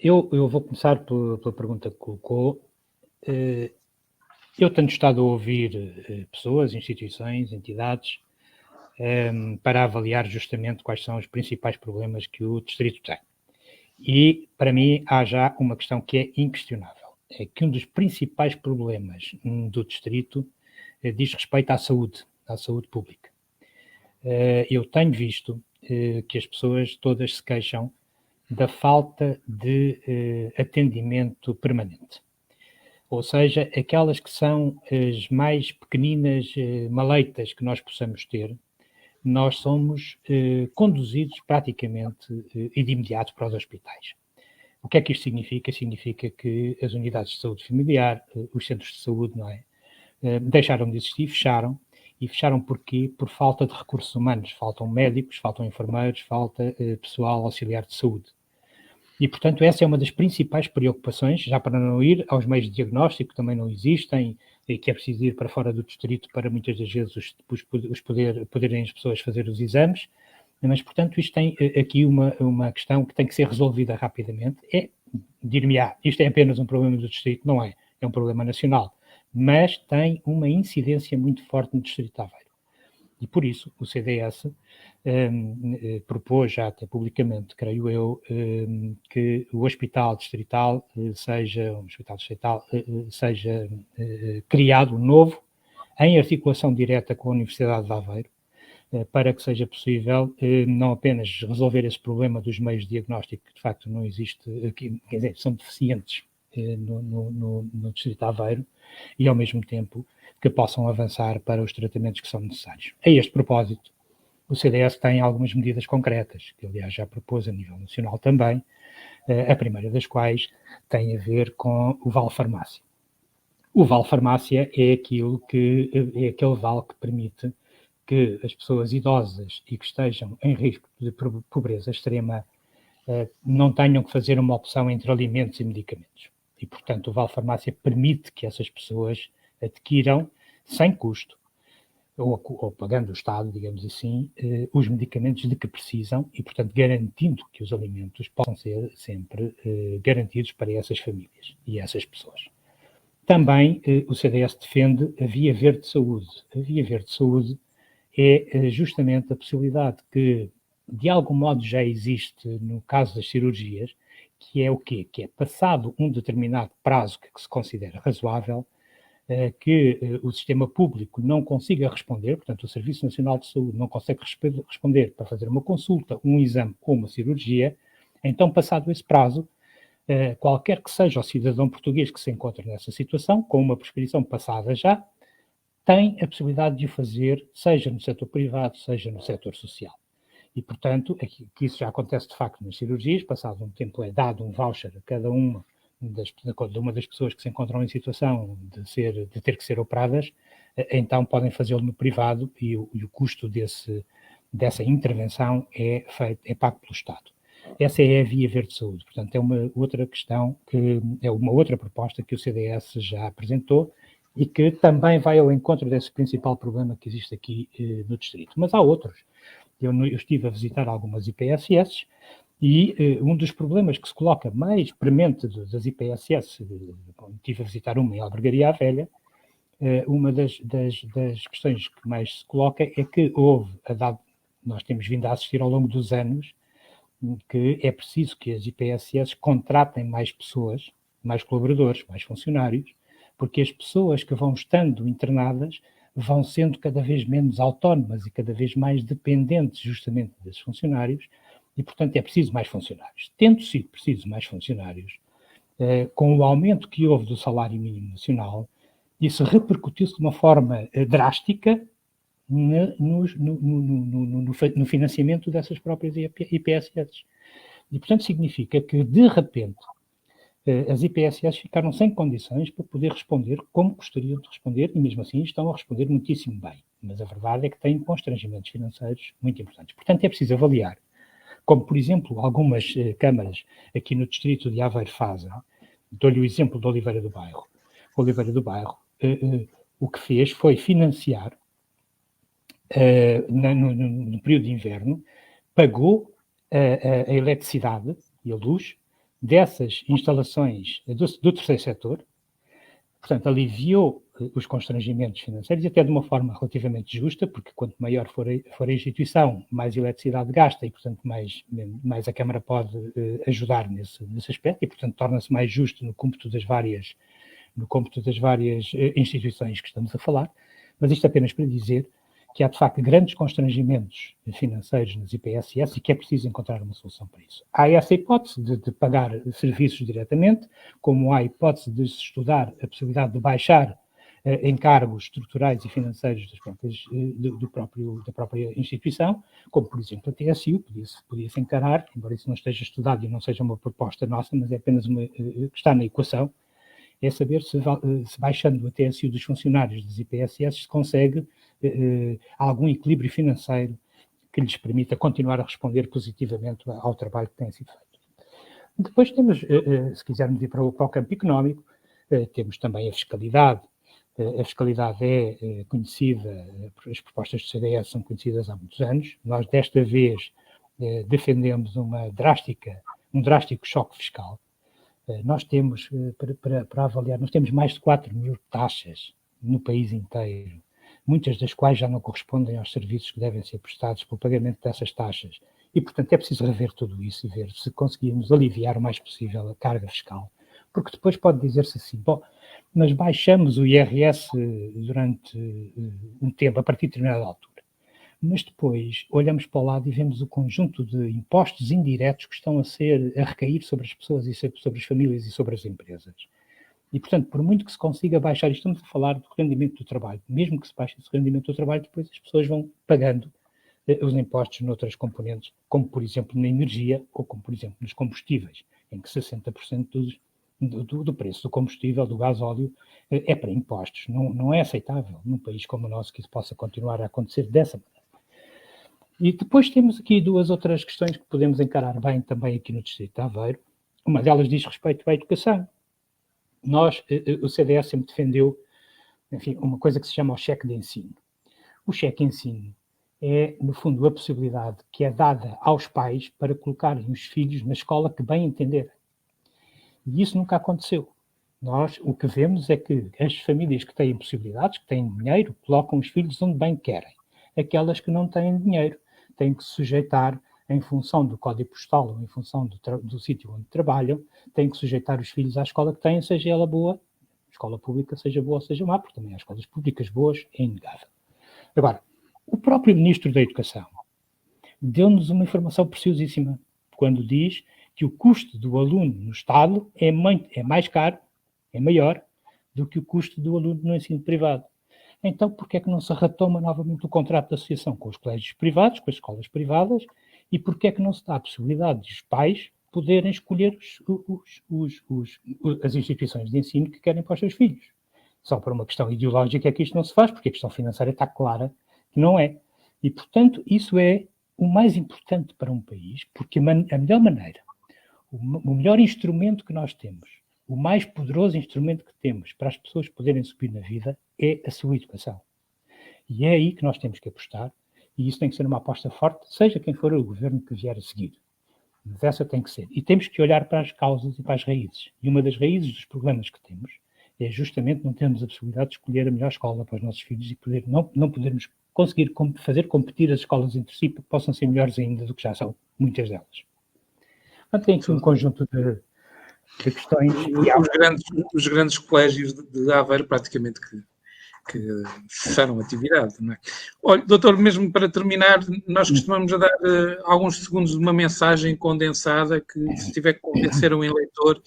Eu vou começar pela pergunta que colocou. Eu tenho estado a ouvir pessoas, instituições, entidades, para avaliar justamente quais são os principais problemas que o Distrito tem. E, para mim, há já uma questão que é inquestionável. É que um dos principais problemas do Distrito diz respeito à saúde pública. Eu tenho visto que as pessoas todas se queixam da falta de atendimento permanente. Ou seja, aquelas que são as mais pequeninas maleitas que nós possamos ter, nós somos conduzidos praticamente e de imediato para os hospitais. O que é que isto significa? Significa que as unidades de saúde familiar, os centros de saúde, não é? Deixaram de existir, fecharam. E fecharam porquê? Por falta de recursos humanos. Faltam médicos, faltam enfermeiros, falta pessoal auxiliar de saúde. E, portanto, essa é uma das principais preocupações, já para não ir aos meios de diagnóstico, que também não existem, e que é preciso ir para fora do distrito para muitas das vezes poderem as pessoas fazer os exames. Mas, portanto, isto tem aqui uma questão que tem que ser resolvida rapidamente. Dir-me-á, isto é apenas um problema do distrito, não é? É um problema nacional. Mas tem uma incidência muito forte no distrito de Aveiro. E por isso o CDS propôs já até publicamente, creio eu, que o hospital distrital seja criado novo, em articulação direta com a Universidade de Aveiro, para que seja possível não apenas resolver esse problema dos meios de diagnóstico, que de facto não existe, quer dizer, são deficientes no distrito de Aveiro, e ao mesmo tempo que possam avançar para os tratamentos que são necessários. A este propósito, o CDS tem algumas medidas concretas, que aliás já propôs a nível nacional também, a primeira das quais tem a ver com o Vale Farmácia. O Vale Farmácia é aquele vale que permite que as pessoas idosas e que estejam em risco de pobreza extrema não tenham que fazer uma opção entre alimentos e medicamentos. E, portanto, o Vale Farmácia permite que essas pessoas adquiram, sem custo, ou pagando o Estado, digamos assim, os medicamentos de que precisam e, portanto, garantindo que os alimentos possam ser sempre garantidos para essas famílias e essas pessoas. Também o CDS defende a Via Verde de Saúde. A Via Verde de Saúde é justamente a possibilidade que, de algum modo, já existe no caso das cirurgias, que é o quê? Que é passado um determinado prazo que se considera razoável, que o sistema público não consiga responder, portanto, o Serviço Nacional de Saúde não consegue responder para fazer uma consulta, um exame ou uma cirurgia, então, passado esse prazo, qualquer que seja o cidadão português que se encontre nessa situação, com uma prescrição passada já, tem a possibilidade de o fazer, seja no setor privado, seja no setor social. E, portanto, que isso já acontece de facto nas cirurgias, passado um tempo é dado um voucher a cada uma das pessoas que se encontram em situação de ter que ser operadas, então podem fazê-lo no privado e o custo dessa intervenção é pago pelo Estado. Essa é a Via Verde de Saúde. Portanto, é uma outra questão, é uma outra proposta que o CDS já apresentou e que também vai ao encontro desse principal problema que existe aqui no distrito. Mas há outros. Eu estive a visitar algumas IPSS e um dos problemas que se coloca mais premente das IPSS, estive a visitar uma em Albergaria à Velha, uma das questões que mais se coloca é que nós temos vindo a assistir ao longo dos anos, que é preciso que as IPSS contratem mais pessoas, mais colaboradores, mais funcionários, porque as pessoas que vão estando internadas vão sendo cada vez menos autónomas e cada vez mais dependentes justamente desses funcionários e, portanto, é preciso mais funcionários. Tendo sido preciso mais funcionários, com o aumento que houve do salário mínimo nacional, isso repercutiu-se de uma forma drástica no financiamento dessas próprias IPSS. E, portanto, significa que, de repente, as IPSS ficaram sem condições para poder responder como gostariam de responder e, mesmo assim, estão a responder muitíssimo bem. Mas a verdade é que têm constrangimentos financeiros muito importantes. Portanto, é preciso avaliar, como, por exemplo, algumas câmaras aqui no distrito de Aveiro fazem. Dou-lhe o exemplo de Oliveira do Bairro. Oliveira do Bairro, o que fez foi financiar, no período de inverno, pagou a eletricidade e a luz dessas instalações do terceiro setor, portanto, aliviou os constrangimentos financeiros e até de uma forma relativamente justa, porque quanto maior for a instituição, mais eletricidade gasta e, portanto, mais a Câmara pode ajudar nesse aspecto e, portanto, torna-se mais justo no cômputo das várias instituições que estamos a falar. Mas isto apenas para dizer que há, de facto, grandes constrangimentos financeiros nas IPSS e que é preciso encontrar uma solução para isso. Há essa hipótese de pagar serviços diretamente, como há a hipótese de se estudar a possibilidade de baixar encargos estruturais e financeiros da própria instituição, como, por exemplo, a TSU, podia-se encarar, embora isso não esteja estudado e não seja uma proposta nossa, mas é apenas uma que está na equação, é saber se baixando a TSU dos funcionários das IPSS se consegue algum equilíbrio financeiro que lhes permita continuar a responder positivamente ao trabalho que tem sido feito. Depois temos, se quisermos ir para o campo económico, temos também a fiscalidade. A fiscalidade é conhecida, as propostas do CDS são conhecidas há muitos anos. Nós, desta vez, defendemos um drástico choque fiscal. Nós temos, para avaliar, nós temos mais de 4.000 taxas no país inteiro, muitas das quais já não correspondem aos serviços que devem ser prestados pelo pagamento dessas taxas. E, portanto, é preciso rever tudo isso e ver se conseguimos aliviar o mais possível a carga fiscal. Porque depois pode dizer-se assim, bom, mas baixamos o IRS durante um tempo, a partir de determinada altura. Mas depois olhamos para o lado e vemos o conjunto de impostos indiretos que estão a recair sobre as pessoas e sobre as famílias e sobre as empresas. E, portanto, por muito que se consiga baixar, estamos a falar do rendimento do trabalho, mesmo que se baixe esse rendimento do trabalho, depois as pessoas vão pagando os impostos noutras componentes, como, por exemplo, na energia ou como, por exemplo, nos combustíveis, em que 60% do preço do combustível, do gasóleo, é para impostos. Não é aceitável num país como o nosso que isso possa continuar a acontecer dessa maneira. E depois temos aqui duas outras questões que podemos encarar bem também aqui no Distrito de Aveiro. Uma delas diz respeito à educação. Nós, o CDS sempre defendeu, enfim, uma coisa que se chama o cheque de ensino. O cheque de ensino é, no fundo, a possibilidade que é dada aos pais para colocarem os filhos na escola que bem entenderem. E isso nunca aconteceu. Nós, o que vemos é que as famílias que têm possibilidades, que têm dinheiro, colocam os filhos onde bem querem. Aquelas que não têm dinheiro têm que se sujeitar, em função do código postal ou em função do sítio onde trabalham, têm que sujeitar os filhos à escola que têm, seja ela boa, escola pública, seja boa ou seja má, porque também há escolas públicas boas, é inegável. Agora, o próprio Ministro da Educação deu-nos uma informação preciosíssima quando diz que o custo do aluno no Estado é mais caro, é maior, do que o custo do aluno no ensino privado. Então, porquê é que não se retoma novamente o contrato de associação com os colégios privados, com as escolas privadas, e porquê é que não se dá a possibilidade dos pais poderem escolher as instituições de ensino que querem para os seus filhos? Só por uma questão ideológica é que isto não se faz, porque a questão financeira está clara que não é. E, portanto, isso é o mais importante para um país, porque a melhor maneira, o melhor instrumento que nós temos, o mais poderoso instrumento que temos para as pessoas poderem subir na vida é a sua educação. E é aí que nós temos que apostar, e isso tem que ser uma aposta forte, seja quem for o governo que vier a seguir. Mas essa tem que ser. E temos que olhar para as causas e para as raízes. E uma das raízes dos problemas que temos é justamente não termos a possibilidade de escolher a melhor escola para os nossos filhos e não podermos conseguir fazer competir as escolas entre si para que possam ser melhores ainda do que já são muitas delas. Portanto, tem aqui um conjunto de questões. Os grandes colégios de Aveiro praticamente que cessaram a atividade, não é? Olha, doutor, mesmo para terminar, nós costumamos dar alguns segundos de uma mensagem condensada que, se tiver que convencer um eleitor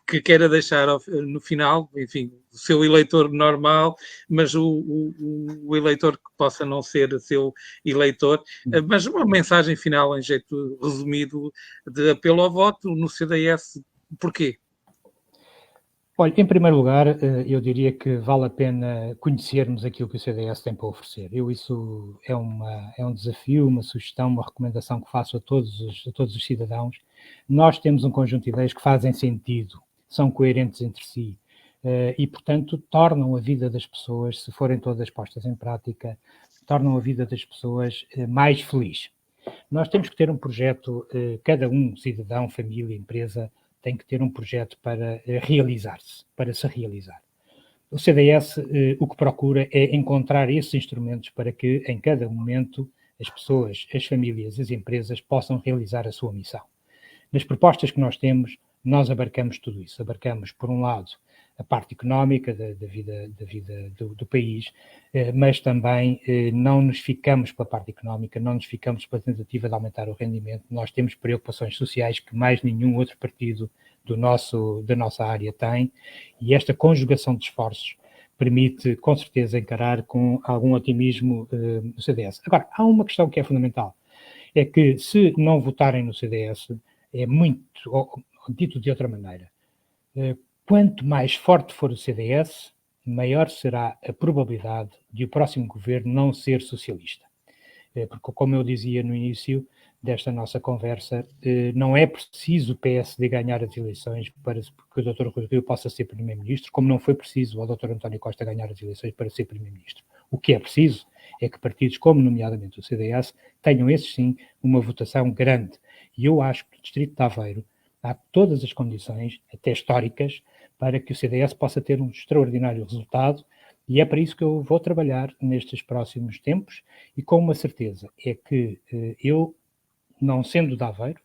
que queira deixar no final, enfim, o seu eleitor normal, mas o eleitor que possa não ser seu eleitor, mas uma mensagem final em jeito resumido de apelo ao voto no CDS. Porquê? Olha, em primeiro lugar, eu diria que vale a pena conhecermos aquilo que o CDS tem para oferecer. Isso é um desafio, uma sugestão, uma recomendação que faço a todos os cidadãos. Nós temos um conjunto de ideias que fazem sentido, são coerentes entre si e, portanto, tornam a vida das pessoas, se forem todas postas em prática, tornam a vida das pessoas mais feliz. Nós temos que ter um projeto, cada um, cidadão, família, empresa, tem que ter um projeto para realizar-se, para se realizar. O CDS, o que procura é encontrar esses instrumentos para que, em cada momento, as pessoas, as famílias, as empresas possam realizar a sua missão. Nas propostas que nós temos, nós abarcamos tudo isso. Abarcamos, por um lado, a parte económica da vida do país, mas também não nos ficamos pela parte económica, não nos ficamos pela tentativa de aumentar o rendimento. Nós temos preocupações sociais que mais nenhum outro partido da nossa área tem, e esta conjugação de esforços permite, com certeza, encarar com algum otimismo o CDS. Agora, há uma questão que é fundamental, é que se não votarem no CDS, é muito, ou, dito de outra maneira, quanto mais forte for o CDS, maior será a probabilidade de o próximo governo não ser socialista. Porque, como eu dizia no início desta nossa conversa, não é preciso o PSD ganhar as eleições para que o Dr. Rui Rio possa ser Primeiro-Ministro, como não foi preciso ao Dr. António Costa ganhar as eleições para ser Primeiro-Ministro. O que é preciso é que partidos como, nomeadamente, o CDS, tenham, esses sim, uma votação grande. E eu acho que no Distrito de Aveiro há todas as condições, até históricas, para que o CDS possa ter um extraordinário resultado, e é para isso que eu vou trabalhar nestes próximos tempos, e com uma certeza, é que eu, não sendo de Aveiro,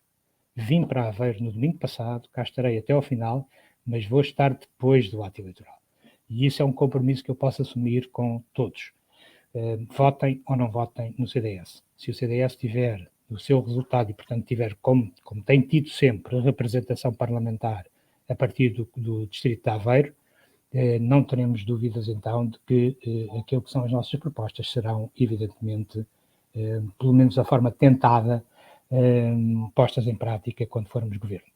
vim para Aveiro no domingo passado, cá estarei até ao final, mas vou estar depois do ato eleitoral. E isso é um compromisso que eu posso assumir com todos. Votem ou não votem no CDS. Se o CDS tiver o seu resultado e, portanto, tiver, como tem tido sempre, representação parlamentar a partir do Distrito de Aveiro, não teremos dúvidas, então, de que aquilo que são as nossas propostas serão, evidentemente, pelo menos a forma tentada, postas em prática quando formos governo.